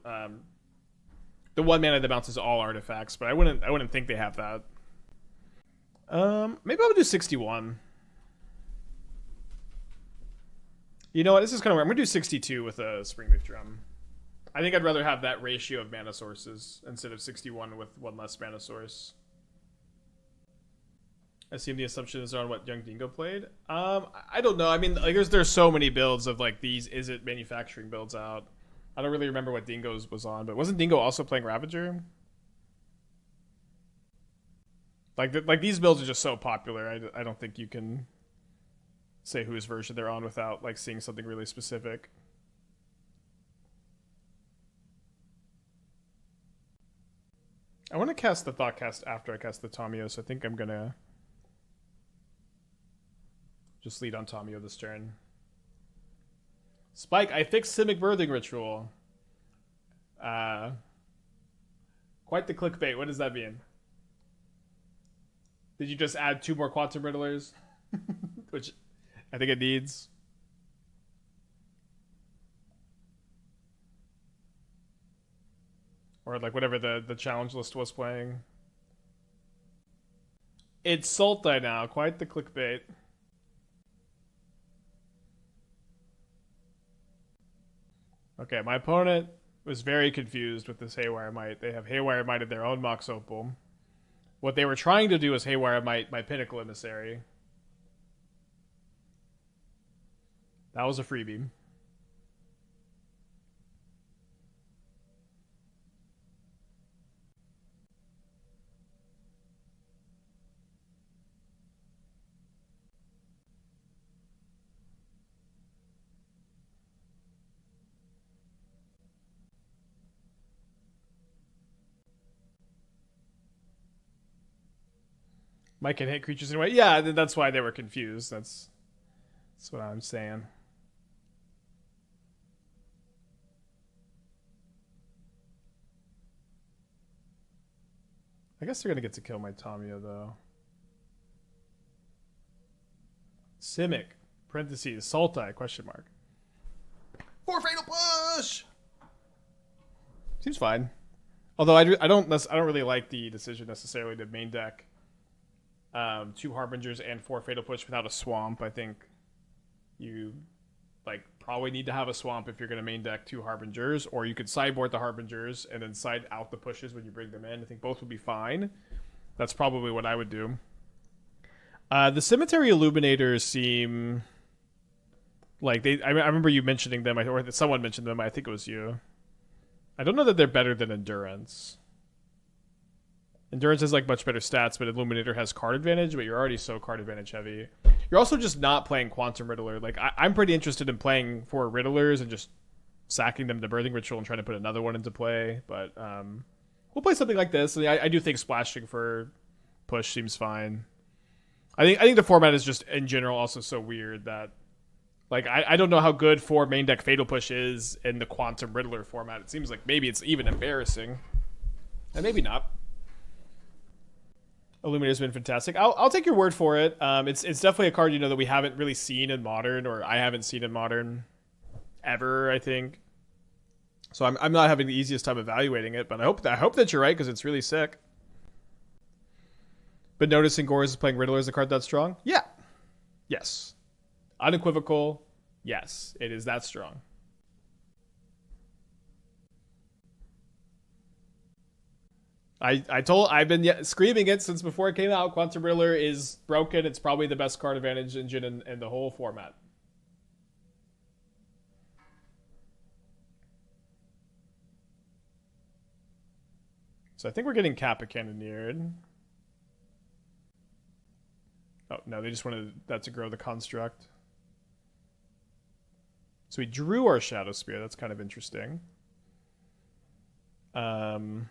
The 1 mana that bounces all artifacts, but I wouldn't think they have that. Maybe I'll do 61. You know what? This is kind of weird. I'm gonna do 62 with a Springleaf Drum. I think I'd rather have that ratio of mana sources instead of 61 with 1 less mana source. I assume the assumption is on what Young Dingo played. I don't know. I mean, like, there's so many builds of like these Is It manufacturing builds out. I don't really remember what Dingo's was on, but wasn't Dingo also playing Ravager? Like these builds are just so popular. I don't think you can say whose version they're on without like seeing something really specific. I want to cast the Thoughtcast after I cast the Tamiyo, so I think I'm gonna just lead on Tamiyo this turn. Spike, I fixed Simic Birthing Ritual. Quite the clickbait. What does that mean? Did you just add 2 more Quantum Riddlers? Which I think it needs. Or like whatever the challenge list was playing. It's Sultai now. Quite the clickbait. Okay, my opponent was very confused with this Haywire Might. They have Haywire Might of their own Mox Opal. What they were trying to do was Haywire Might my Pinnacle Emissary. That was a freebie. Mike can hit creatures anyway. Yeah, that's why they were confused. That's what I'm saying. I guess they're gonna get to kill my Tamiyo though. Simic, parentheses, Sultai, question mark. 4 Fatal Push! Seems fine. Although I don't really like the decision necessarily to main deck 2 Harbingers and 4 Fatal Push without a Swamp. I think you probably need to have a Swamp if you're going to main deck 2 Harbingers, or you could sideboard the Harbingers and then side out the pushes when you bring them in. I think both would be fine. That's probably what I would do. The Cemetery Illuminators seem like I remember you mentioning them, or that someone mentioned them. I think it was you. I don't know that they're better than Endurance. Endurance has much better stats, but Illuminator has card advantage, but you're already so card advantage heavy. You're also just not playing Quantum Riddler. I'm pretty interested in playing 4 Riddlers and just sacking them to Birthing Ritual and trying to put another one into play. But we'll play something like this. I do think splashing for push seems fine. I think the format is just in general also so weird that I don't know how good 4 main deck Fatal Push is in the Quantum Riddler format. It seems like maybe it's even embarrassing, and maybe not. Illuminator's been fantastic. I'll take your word for it. It's definitely a card that we haven't really seen in Modern, or I haven't seen in Modern ever, I think. So I'm not having the easiest time evaluating it, but I hope that you're right, because it's really sick. But noticing Gores is playing Riddler as a card that strong? Yeah. Yes. Unequivocal. Yes, it is that strong. I've been screaming it since before it came out. Quantum Riddler is broken. It's probably the best card advantage engine in the whole format. So I think we're getting Kappa Cannoneered. Oh, no, they just wanted that to grow the construct. So we drew our Shadowspear. That's kind of interesting. So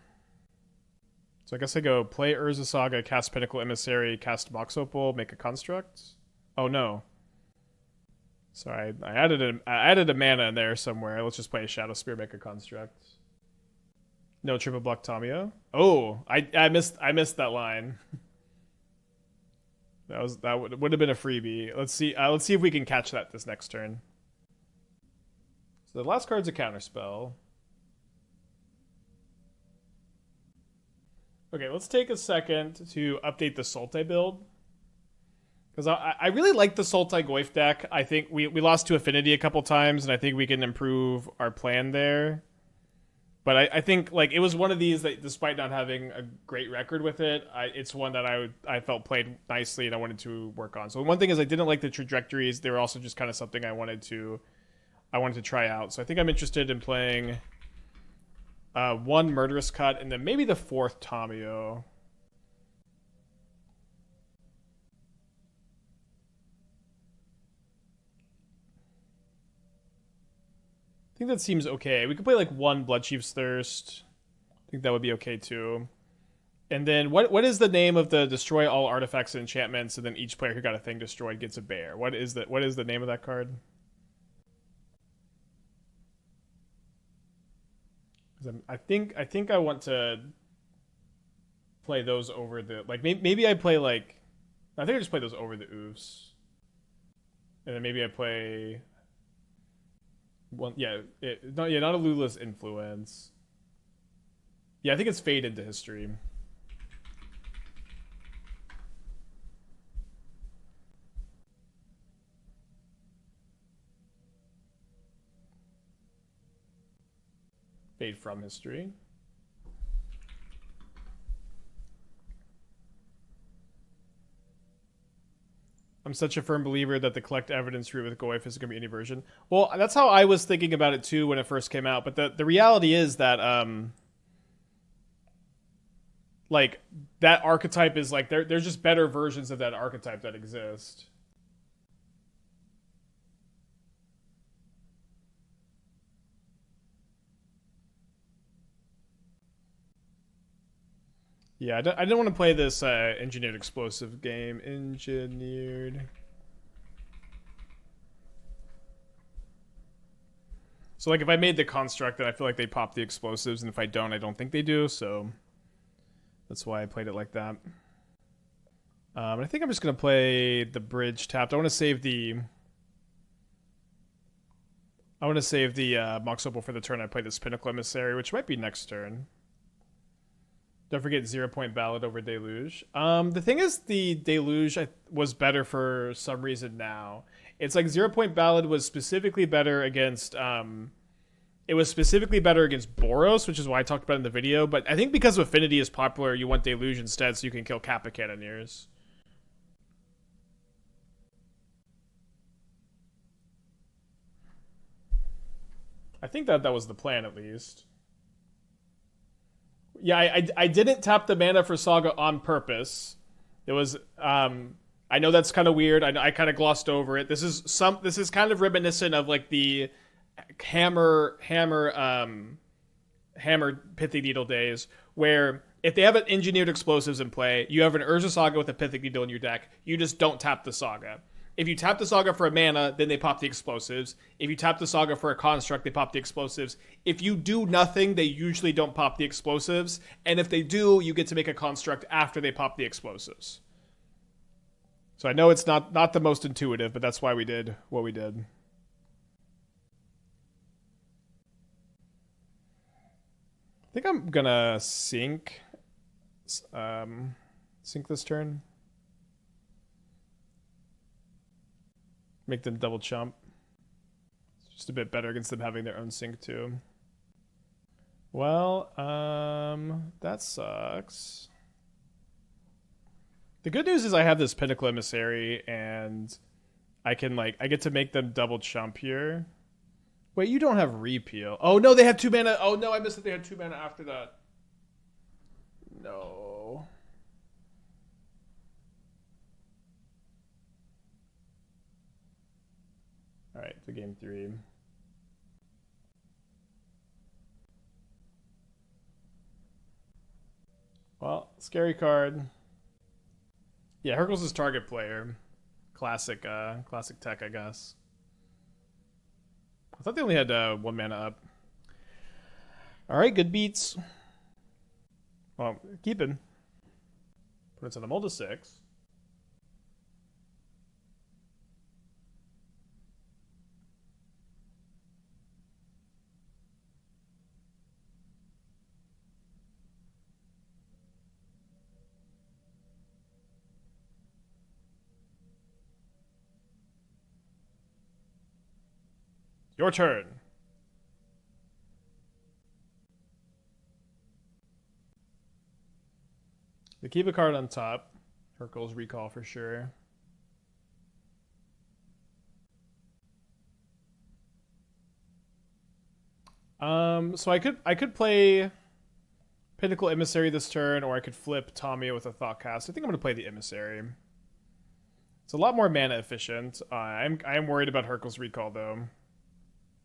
I guess I go play Urza Saga, cast Pinnacle Emissary, cast Mox Opal, make a construct. Oh no. Sorry, I added a mana in there somewhere. Let's just play a Shadowspear, make a construct. No triple block Tamiyo. Oh, I missed that line. That would have been a freebie. Let's see if we can catch that this next turn. So the last card's a counterspell. Okay, let's take a second to update the Sultai build. Because I really like the Sultai Goyf deck. I think we lost to Affinity a couple times, and I think we can improve our plan there. But I think like it was one of these that, despite not having a great record with it, it's one that I felt played nicely and I wanted to work on. So one thing is I didn't like the trajectories. They were also just kind of something I wanted to try out. So I think I'm interested in playing one Murderous Cut and then maybe the fourth Tamiyo. I think that seems okay. We could play like one Bloodchief's Thirst. I think that would be okay too. And then what is the name of the destroy all artifacts and enchantments, and then each player who got a thing destroyed gets a bear? What is the name of that card? I think I want to play those over the maybe I play like I think I just play those over the oofs. And then maybe I play one, not a Lula's Influence. Yeah, I think it's Fade into History. Fade from History. I'm such a firm believer that the collect evidence route with Goyf isn't going to be any version. Well, that's how I was thinking about it too when it first came out. But the reality is that like that archetype is like there's just better versions of that archetype that exist. Yeah, I didn't want to play this engineered explosive game. Engineered. So like if I made the construct, then I feel like they pop the explosives, and if I don't think they do. So that's why I played it like that. I think I'm just gonna play the bridge tapped. I want to save the Mox Opal for the turn I play this Pinnacle Emissary, which might be next turn. Don't forget 0-point Ballad over Deluge. The thing is, the Deluge was better for some reason now. It's like 0-point Ballad was specifically better against... it was specifically better against Boros, which is why I talked about it in the video. But I think because Affinity is popular, you want Deluge instead so you can kill Kappa Cannoneers. I think that was the plan, at least. Yeah, I didn't tap the mana for Saga on purpose. It was I know that's kind of weird. I kind of glossed over it. This is kind of reminiscent of like the hammer Pithing Needle days, where if they have an engineered explosives in play, you have an Urza Saga with a Pithing Needle in your deck. You just don't tap the Saga. If you tap the Saga for a mana, then they pop the explosives. If you tap the Saga for a construct, they pop the explosives. If you do nothing, they usually don't pop the explosives. And if they do, you get to make a construct after they pop the explosives. So I know it's not the most intuitive, but that's why we did what we did. I think I'm gonna sink this turn. Make them double chump. It's just a bit better against them having their own sink too. Well, that sucks. The good news is I have this Pinnacle Emissary and I get to make them double chump here. Wait, you don't have repeal. Oh no, they have 2 mana. Oh no, I missed it. They had 2 mana after that. No. All right, to game 3. Well, scary card. Yeah, Hercules is target player. Classic tech, I guess. I thought they only had 1 mana up. All right, good beats. Well, keep him. Put it to the mold of 6. Your turn. They keep a card on top. Hercule's Recall for sure. So I could play Pinnacle Emissary this turn, or I could flip Tamiyo with a Thoughtcast. I think I'm gonna play the Emissary. It's a lot more mana efficient. I am worried about Hercule's Recall though,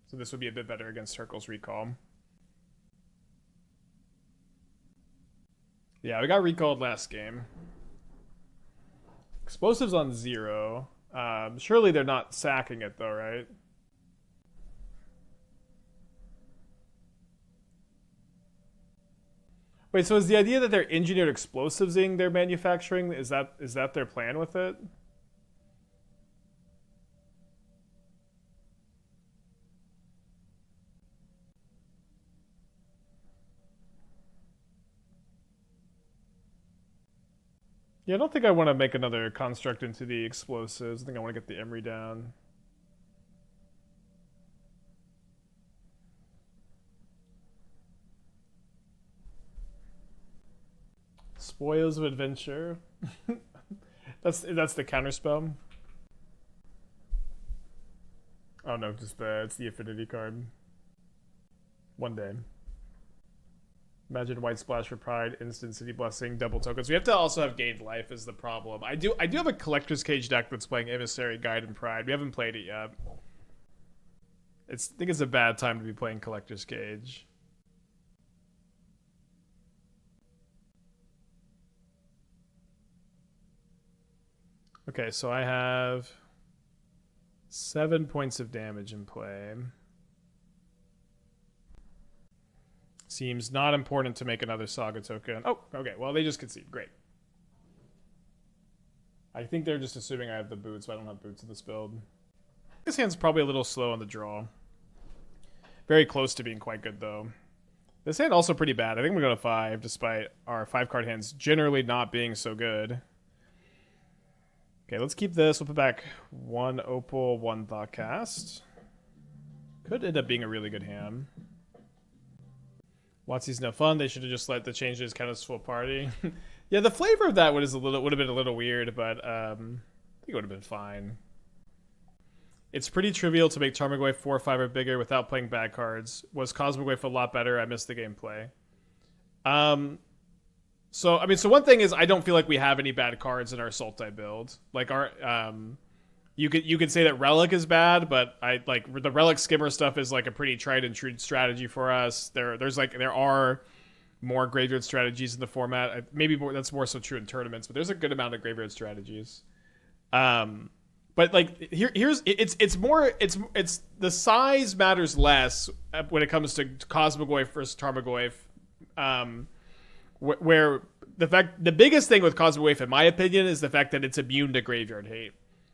so this would be a bit better against Hercule's Recall. Yeah, we got recalled last game. Explosives on 0. Surely they're not sacking it though, right? Wait, so is the idea that they're engineered explosivesing their manufacturing? Is that their plan with it? Yeah, I don't think I want to make another construct into the explosives. I think I want to get the Emry down. Spoils of Adventure. that's the counterspell. Oh no, just it's the affinity card. One day. Imagine White Splash for Pride, Instant City Blessing, double tokens. We have to also have gained life is the problem. I do have a Collector's Cage deck that's playing Emissary, Guide, and Pride. We haven't played it yet. I think it's a bad time to be playing Collector's Cage. Okay, so I have 7 points of damage in play. Seems not important to make another Saga token. Oh, okay. Well, they just concede. Great. I think they're just assuming I have the boots, but I don't have boots in this build. This hand's probably a little slow on the draw. Very close to being quite good, though. This hand also pretty bad. I think we're going to 5, despite our 5-card hands generally not being so good. Okay, let's keep this. We'll put back 1 Opal, 1 Thoughtcast. Could end up being a really good hand. Watsy's no fun. They should have just let the changes kind of swap party. Yeah, the flavor of that would have been a little weird, but I think it would have been fine. It's pretty trivial to make Tarmogoyf 4 or 5 or bigger without playing bad cards. Was Cosmogoyf a lot better? I missed the gameplay. So one thing is I don't feel like we have any bad cards in our Sultai build. Like our you could say that Relic is bad, but I like the Relic Skimmer stuff is like a pretty tried and true strategy for us. There are more graveyard strategies in the format. Maybe that's more so true in tournaments, but there's a good amount of graveyard strategies. But like it's the size matters less when it comes to Cosmogoyf versus Tarmogoyf. Where the biggest thing with Cosmogoyf, in my opinion, is the fact that it's immune to graveyard hate.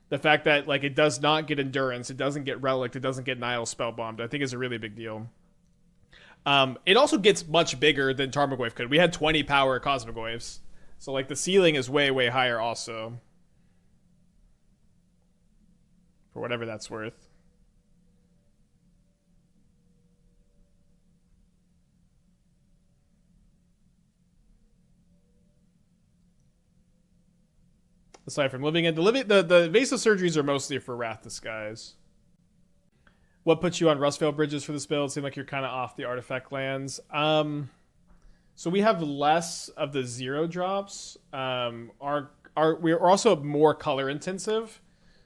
The fact that like it does not get Endurance, it doesn't get Relic, it doesn't get Nihil Spellbombed, I think is a really big deal. It also gets much bigger than Tarmogoyf could. We had 20 power Cosmogoyfs, so like the ceiling is way, way higher also. For whatever that's worth. Aside from living in the Invasive Surgeries are mostly for Wrath Disguise. What puts you on Rustvale Bridges for this build? Seem like you're kind of off the artifact lands. So we have less of the 0 drops. We're also more color intensive.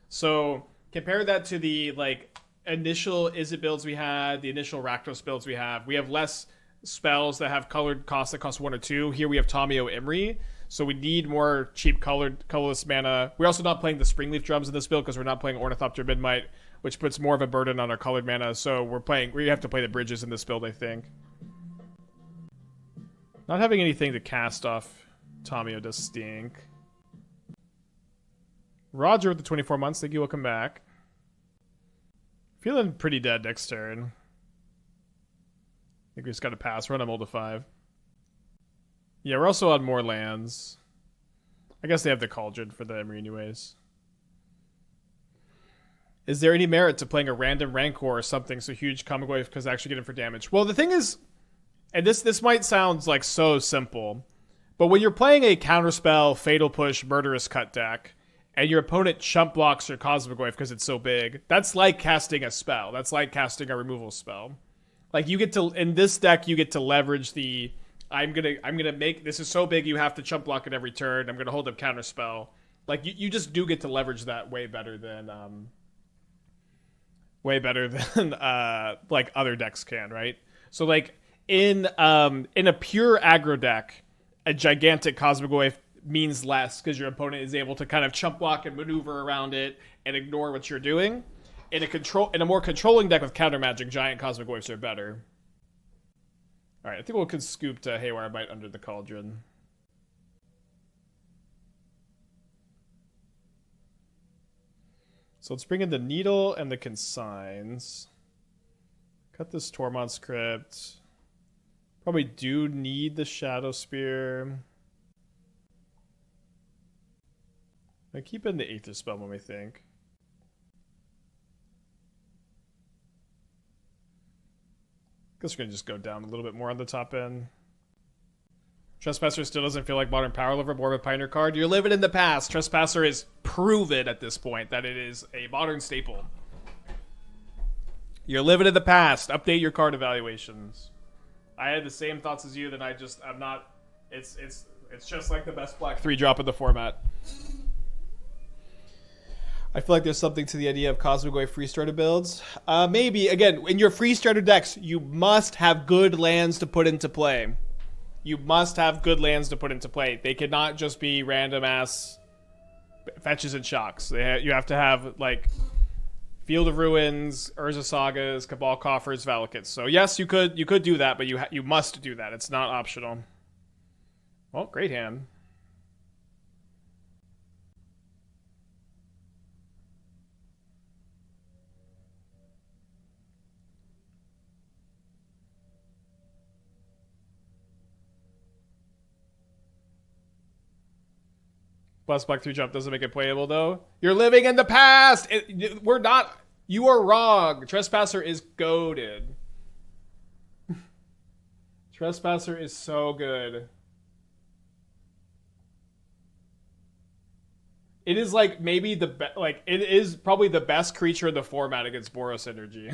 So compare that to the like initial Izzet builds we had, the initial Rakdos builds we have. We have less spells that have colored costs that cost 1 or 2. Here we have Tamiyo Emry. So we need more cheap colorless mana. We're also not playing the Springleaf Drums in this build because we're not playing Ornithopter Midnight, which puts more of a burden on our colored mana. So we have to play the bridges in this build, I think. Not having anything to cast off Tamiyo does stink. Roger with the 24 months. Thank you. Welcome back. Feeling pretty dead next turn. I think we just got to pass. Run a mold to 5. Yeah, we're also on more lands. I guess they have the Cauldron for the Emry anyways. Is there any merit to playing a random Rancor or something so huge comic wave because actually get him for damage? Well, the thing is, and this might sound like so simple, but when you're playing a counterspell, fatal push, murderous cut deck, and your opponent chump blocks your Cosmic Wave because it's so big, that's like casting a spell. That's like casting a removal spell. Like you get to, in this deck, you get to leverage the, I'm gonna make, this is so big you have to chump block it every turn, I'm gonna hold up counterspell. Like you just do get to leverage that way better than like other decks can, right? So like in a pure aggro deck, a gigantic Cosmic Wave means less because your opponent is able to kind of chump block and maneuver around it and ignore what you're doing. In a more controlling deck with counter magic, giant Cosmic Waves are better. All right, I think we'll scoop to Haywire Bite under the Cauldron. So let's bring in the Needle and the Consigns. Cut this Tormod's Crypt. Probably do need the Shadowspear. I keep in the Aether Spellbomb, I think. Guess we're gonna just go down a little bit more on the top end. Trespasser still doesn't feel like modern power lever, more of a Pioneer card. You're living in the past. Trespasser is proven at this point that it is a modern staple. You're living in the past. Update your card evaluations. I had the same thoughts as you, then I'm not. It's just like the best black 3-drop in the format. I feel like there's something to the idea of Cosmic Wave free starter builds. Maybe, again, in your free starter decks, you must have good lands to put into play. You must have good lands to put into play. They cannot just be random ass fetches and shocks. You have to have like Field of Ruins, Urza Sagas, Cabal Coffers, Valakits. So yes, you could do that, but you must do that. It's not optional. Well, great hand. Plus Black 3-drop doesn't make it playable, though. You're living in the past! We're not... You are wrong. Trespasser is goated. Trespasser is so good. It is like maybe the best... Like, it is probably the best creature in the format against Boros Energy.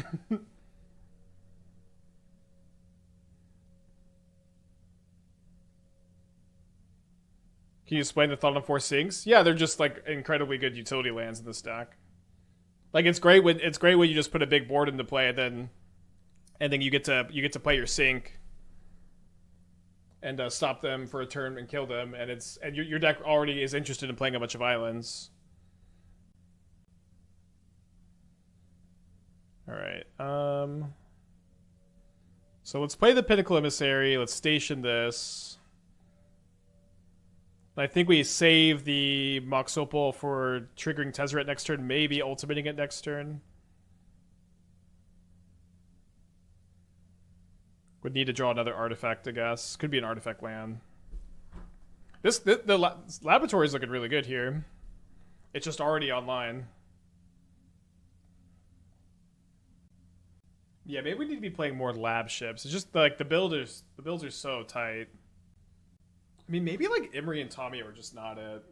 Can you explain the Thought on 4 Sinks? Yeah, they're just like incredibly good utility lands in the stack. Like it's great when you just put a big board into play and then you get to play your sink and stop them for a turn and kill them, and your deck already is interested in playing a bunch of islands. All right. So let's play the Pinnacle Emissary. Let's station this. I think we save the Mox Opal for triggering Tezzeret next turn, maybe ultimating it next turn. Would need to draw another artifact, I guess. Could be an artifact land. The laboratory is looking really good here. It's just already online. Yeah, maybe we need to be playing more lab ships. It's just like the builds are so tight. I mean, maybe like Emry and Tamiyo are just not it.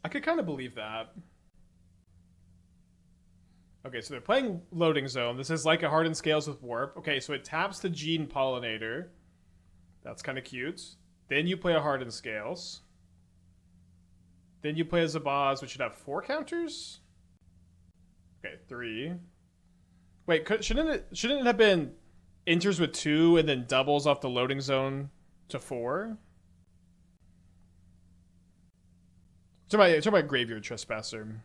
I could kind of believe that. Okay, so they're playing Loading Zone. This is like a Hardened Scales with Warp. Okay, so it taps the Gene Pollinator. That's kind of cute. Then you play a Hardened Scales. Then you play a Zabaz, which should have 4 counters? Okay, 3. Wait, shouldn't it have been enters with 2 and then doubles off the Loading Zone to 4? Talk about Graveyard Trespasser.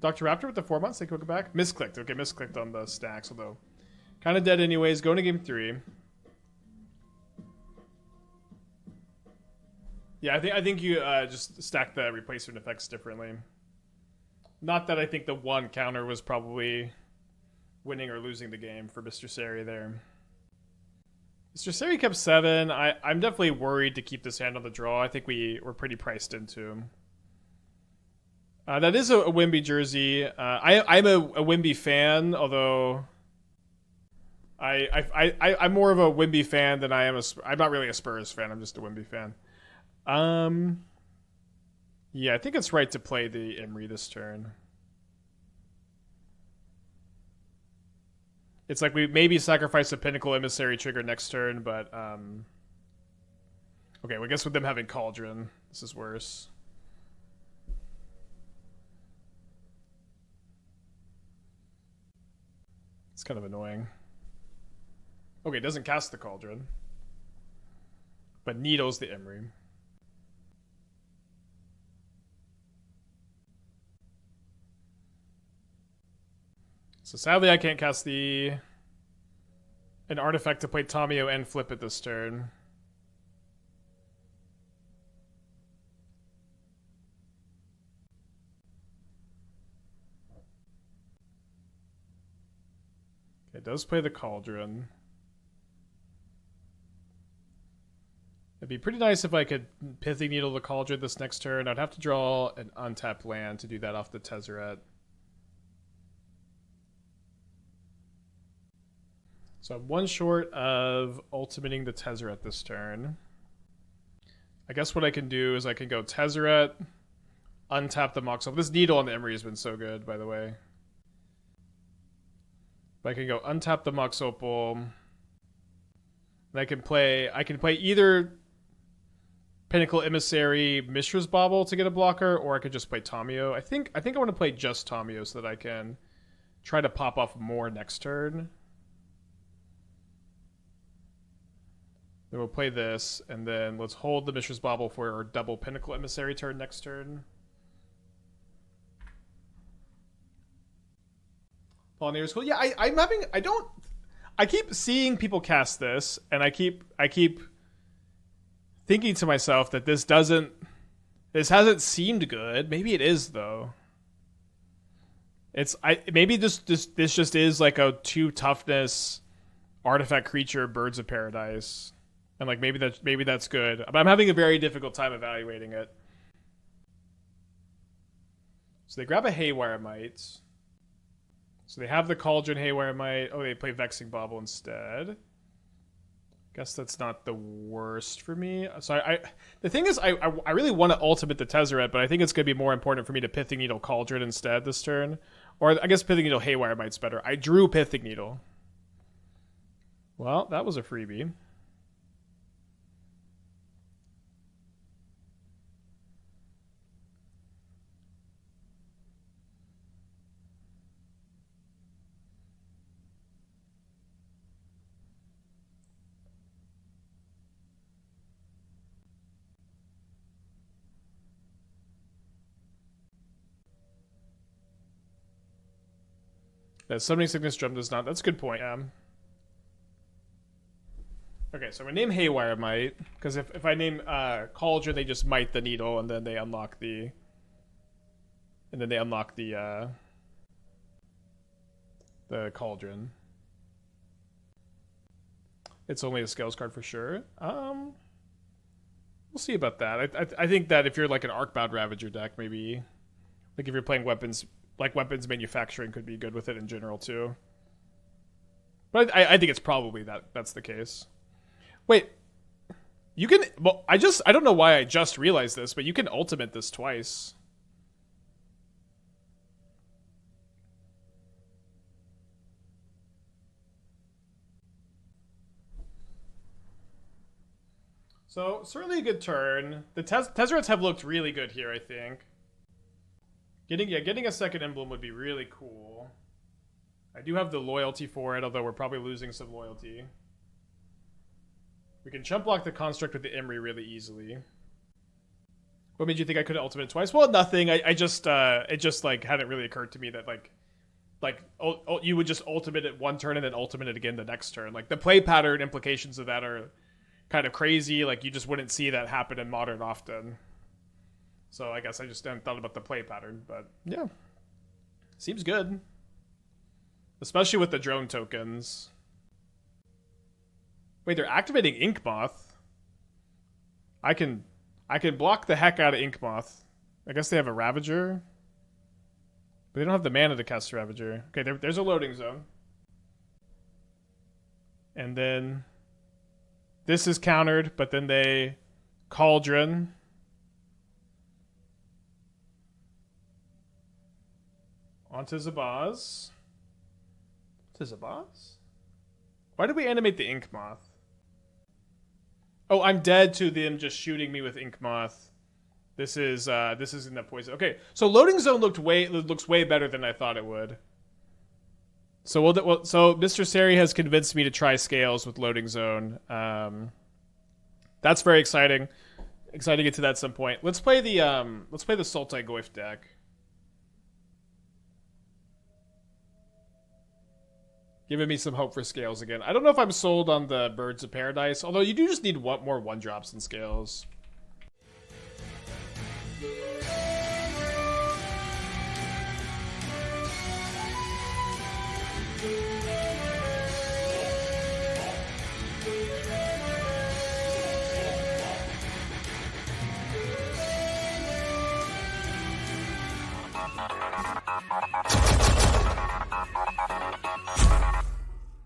Dr. Raptor with the 4 months. Thank you, welcome back. Misclicked. Okay, misclicked on the stacks, although kind of dead anyways. Going to game 3. Yeah, I think you just stack the replacement effects differently. Not that I think the one counter was probably winning or losing the game for Mr. Sari there. Mr. Sari kept 7. I'm definitely worried to keep this hand on the draw. I think we're pretty priced into him. That is a Wimby jersey. I'm a Wimby fan, although I'm more of a Wimby fan than I am I'm not really a Spurs fan. I'm just a Wimby fan. Yeah, I think it's right to play the Emry this turn. It's like we maybe sacrifice a Pinnacle Emissary trigger next turn, but okay, well, I guess with them having Cauldron, this is worse. It's kind of annoying. Okay, it doesn't cast the Cauldron, but needles the Emry. So sadly, I can't cast an artifact to play Tamiyo and flip it this turn. It does play the Cauldron. It'd be pretty nice if I could Pithing Needle the Cauldron this next turn. I'd have to draw an untapped land to do that off the Tezzeret. So I'm one short of ultimating the Tezzeret this turn. I guess what I can do is I can go Tezzeret, untap the Mox Opal. This Needle on the Emry has been so good, by the way. But I can go untap the Mox Opal. And I can play either Pinnacle Emissary, Mishra's Bauble to get a blocker, or I could just play Tamiyo. I think I want to play just Tamiyo so that I can try to pop off more next turn. Then we'll play this, and then let's hold the Mishra's Bauble for our double Pinnacle Emissary turn next turn. Pollinator's cool. Yeah, I keep seeing people cast this, and I keep thinking to myself that this hasn't seemed good. Maybe it is though. Maybe this just is like a 2 toughness artifact creature, Birds of Paradise, and like maybe that's good. But I'm having a very difficult time evaluating it. So they grab a Haywire Mite. So they have the Cauldron Haywire Mite. Oh, they play Vexing Bauble instead. Guess that's not the worst for me. So the thing is, I really want to ultimate the Tezzeret, but I think it's going to be more important for me to Pithing Needle Cauldron instead this turn. Or I guess Pithing Needle Haywire Mite's better. I drew Pithing Needle. Well, that was a freebie. That Summoning Sickness Drum does not. That's a good point. Okay, so I'm gonna name Haywire Mite, because if I name Cauldron, they just mite the needle, and then they unlock the Cauldron. It's only a Scales card for sure. We'll see about that. I think that if you're like an Arcbound Ravager deck, maybe like if you're playing weapons. Like weapons manufacturing could be good with it in general too. But I think it's probably that's the case. Wait, you can. Well, I don't know why I just realized this, but you can ultimate this twice. So certainly a good turn. The Tezzerets have looked really good here, I think. Getting a second emblem would be really cool. I do have the loyalty for it, although we're probably losing some loyalty. We can chump block the construct with the Emry really easily. What made you think I could ultimate twice? Well, nothing. It just like hadn't really occurred to me that you would just ultimate it one turn and then ultimate it again the next turn. Like the play pattern implications of that are kind of crazy. Like you just wouldn't see that happen in Modern often. So I guess I just hadn't thought about the play pattern, but yeah. Seems good. Especially with the drone tokens. Wait, they're activating Inkmoth. I can block the heck out of Inkmoth. I guess they have a Ravager. But they don't have the mana to cast Ravager. Okay, there's a loading zone. And then this is countered, but then they Cauldron. Onto Zabaz. To Zabaz? Why did we animate the Ink Moth? Oh, I'm dead to them just shooting me with Ink Moth. This is in the poison. Okay, so loading zone looks way better than I thought it would. So so Mr. Seri has convinced me to try scales with loading zone. That's very exciting. Excited to get to that at some point. Let's play the Sultai Goyf deck. Giving me some hope for scales again. I don't know if I'm sold on the Birds of Paradise, although you do just need more 1-drops in scales.